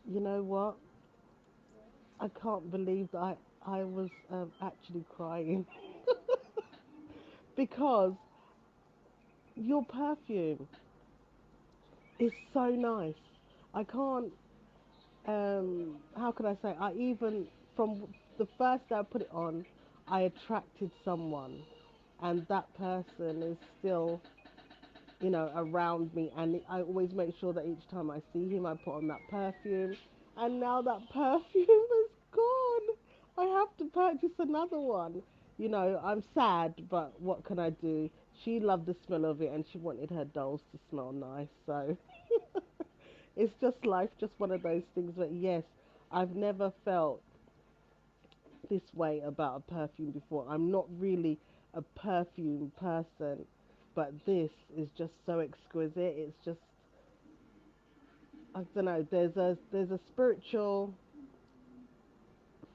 You know what? I can't believe that I was actually crying because your perfume is so nice. I can't, how can I say, I even, from the first day I put it on, I attracted someone, and that person is still, around me. And I always make sure that each time I see him, I put on that perfume. And now that perfume is gone. I have to purchase another one. I'm sad, but what can I do? She loved the smell of it and she wanted her dolls to smell nice. So it's just life, just one of those things. But yes, I've never felt this way about a perfume before. I'm not really a perfume person, but this is just so exquisite. It's just, I don't know. There's a spiritual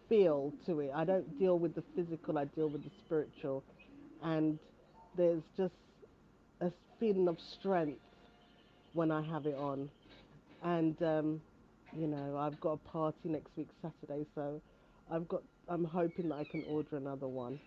feel to it. I don't deal with the physical. I deal with the spiritual, and there's just a feeling of strength when I have it on. And I've got a party next week Saturday, so I'm hoping that I can order another one.